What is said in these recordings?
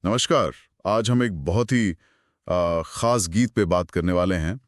नमस्कार। आज हम एक बहुत ही खास गीत पे बात करने वाले हैं।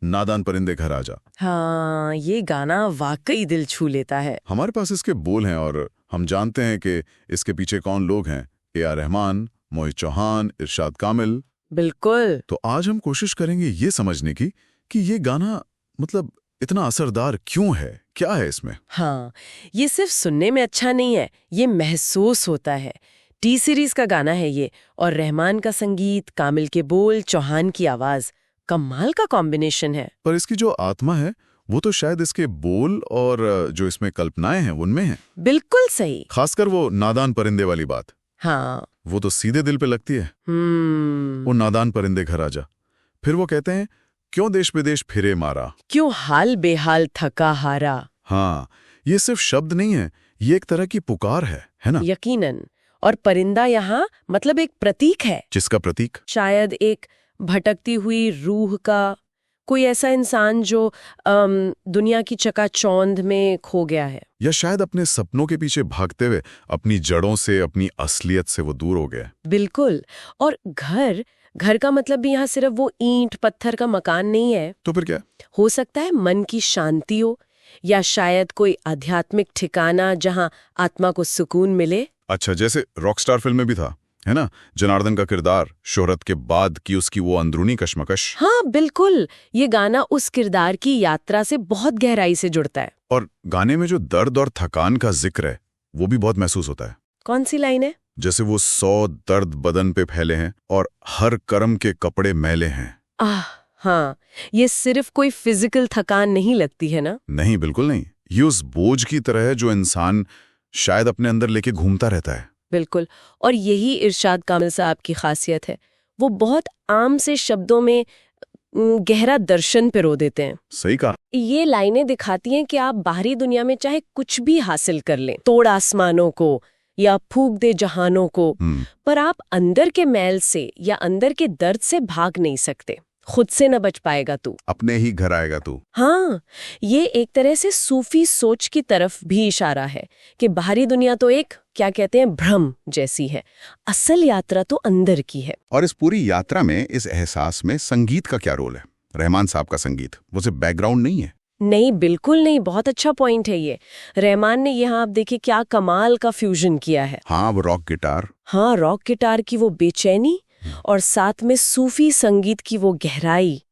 नादान परिंदे घर आजा। हाँ, ये गाना वाकई दिल छू लेता है। हमारे पास इसके बोल हैं और हम जानते हैं कि इसके पीछे कौन लोग हैं। ए.आर. रहमान, मोहित चौहान, इरशाद कामिल। बिल्कुल। तो आज हम कोशिश करेंगे ये समझने की कि ये गाना मतलब इतना असरदार क्यों है, क्या है इसमें। हाँ, ये सिर्फ सुनने में अच्छा नहीं है, ये महसूस होता है। टी सीरीज का गाना है ये, और रहमान का संगीत, कामिल के बोल, चौहान की आवाज, कमाल का कॉम्बिनेशन है। पर इसकी जो आत्मा है वो तो शायद इसके बोल और जो इसमें कल्पनाएं हैं उनमें है। बिल्कुल सही। खासकर वो नादान परिंदे वाली बात, हाँ। वो तो सीधे दिल पे लगती है। वो नादान परिंदे घर आजा। फिर वो कहते हैं, क्यों देश विदेश फिरे मारा, क्यों हाल बेहाल थका हारा। हाँ, ये सिर्फ शब्द नहीं है, ये एक तरह की पुकार है ना। यकीनन। और परिंदा यहाँ मतलब एक प्रतीक है। जिसका प्रतीक शायद एक भटकती हुई रूह का, कोई ऐसा इंसान जो दुनिया की चकाचौंध में खो गया है, या शायद अपने सपनों के पीछे भागते हुए अपनी जड़ों से, अपनी असलियत से वो दूर हो गया। बिल्कुल। और घर का मतलब भी यहाँ सिर्फ वो ईंट पत्थर का मकान नहीं है। तो फिर क्या? हो सकता है मन की शांति हो, या शायद कोई आध्यात्मिक ठिकाना जहाँ आत्मा को सुकून मिले। अच्छा, जैसे रॉकस्टार फिल्म में भी था, है ना, जनार्दन का किरदार, शोहरत के बाद की उसकी वो अंदरूनी कश्मकश। हाँ बिल्कुल, ये गाना उस किरदार की यात्रा से बहुत गहराई से जुड़ता है। और गाने में जो दर्द और थकान का जिक्र है वो भी बहुत महसूस होता है। कौन सी लाइन है? जैसे वो 100 दर्द बदन पे फैले हैं और हर कर्म के कपड़े मैले हैं। हाँ, ये सिर्फ कोई फिजिकल थकान नहीं लगती है ना? नहीं, बिल्कुल नहीं। ये उस बोझ की तरह है जो इंसान शायद अपने अंदर लेके घूमता रहता है। बिल्कुल। और यही इरशाद कामिल साहब की खासियत है, वो बहुत आम से शब्दों में गहरा दर्शन पिरो देते हैं। सही कहा। ये लाइनें दिखाती हैं कि आप बाहरी दुनिया में चाहे कुछ भी हासिल कर लें, तोड़ आसमानों को या फूंक दे जहानों को, पर आप अंदर के मैल से या अंदर के दर्द से भाग नहीं सकते। खुद से न बच पाएगा तू, अपने ही घर आएगा तू। हाँ, ये एक तरह से सूफी सोच की तरफ भी इशारा है कि बाहरी दुनिया तो एक, क्या कहते हैं, भ्रम जैसी है, असल यात्रा तो अंदर की है। और इस पूरी यात्रा में, इस एहसास में संगीत का क्या रोल है? रहमान साहब का संगीत वो सिर्फ बैकग्राउंड नहीं है। नहीं, बिल्कुल नहीं। बहुत अच्छा पॉइंट है ये। रहमान ने यहाँ आप देखिए क्या कमाल का फ्यूजन किया है। हाँ, वो रॉक गिटार। हाँ, रॉक गिटार की वो बेचैनी और साथ में सूफी संगीत की वो गहराई।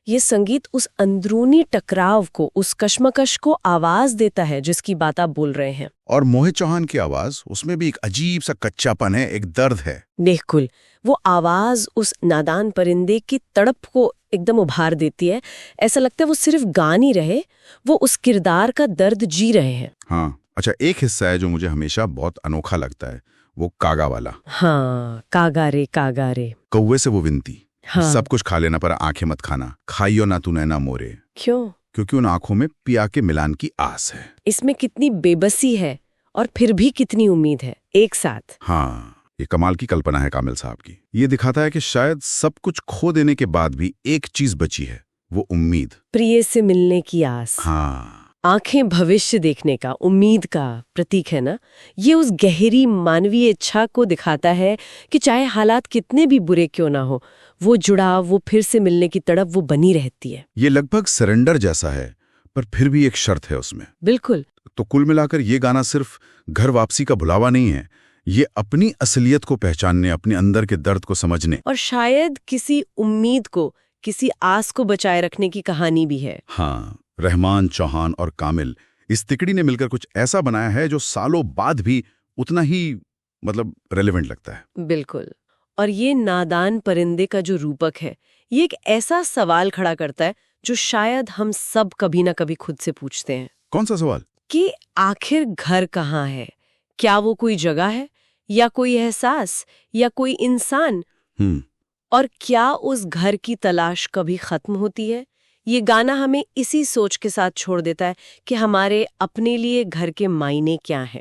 ये संगीत उस अंदरूनी टकराव को, उस कश्मकश को आवाज देता है जिसकी बात आप बोल रहे हैं। और मोहित चौहान की आवाज, उसमें भी एक अजीब सा कच्चापन है, एक दर्द है। बिल्कुल, वो आवाज उस नादान परिंदे की तड़प को एकदम उभार देती है। ऐसा लगता है वो सिर्फ गा नहीं रहे, वो उस किरदार का दर्द जी रहे हैं। हाँ। अच्छा, एक हिस्सा है जो मुझे हमेशा बहुत अनोखा लगता है, वो कागा वाला। हाँ, कागा रे। कौवे से वो विनती, हाँ। सब कुछ खा लेना पर आंखें मत खाना, खाइयो ना तू नैना मोरे। क्यों? क्योंकि उन आंखों में पिया के मिलान की आस है। इसमें कितनी बेबसी है और फिर भी कितनी उम्मीद है एक साथ। हाँ, ये कमाल की कल्पना है कामिल साहब की। ये दिखाता है कि शायद सब कुछ खो देने के बाद भी एक चीज बची है, वो उम्मीद, प्रिय से मिलने की आस। हाँ। आंखें भविष्य देखने का, उम्मीद का प्रतीक है ना। ये उस गहरी मानवीय इच्छा को दिखाता है कि चाहे हालात कितने भी बुरे क्यों ना हो, वो जुड़ाव, वो फिर से मिलने की तड़प, वो बनी रहती है। ये लगभग सरेंडर जैसा है, पर फिर भी एक शर्त है उसमें। बिल्कुल। तो कुल मिलाकर ये गाना सिर्फ घर वापसी का बुलावा नहीं है, ये अपनी असलियत को पहचानने, अपने अंदर के दर्द को समझने और शायद किसी उम्मीद को, किसी आस को बचाए रखने की कहानी भी है। हाँ, रहमान, चौहान और कामिल, इस तिकड़ी ने मिलकर कुछ ऐसा बनाया है जो सालों बाद भी उतना ही रेलेवेंट लगता है। बिल्कुल। और ये नादान परिंदे का जो रूपक है, ये एक ऐसा सवाल खड़ा करता है जो शायद हम सब कभी ना कभी खुद से पूछते हैं। कौन सा सवाल? कि आखिर घर कहाँ है? क्या वो कोई जगह है, या कोई एहसास, या कोई इंसान? और क्या उस घर की तलाश कभी खत्म होती है? ये गाना हमें इसी सोच के साथ छोड़ देता है कि हमारे अपने लिए घर के मायने क्या हैं।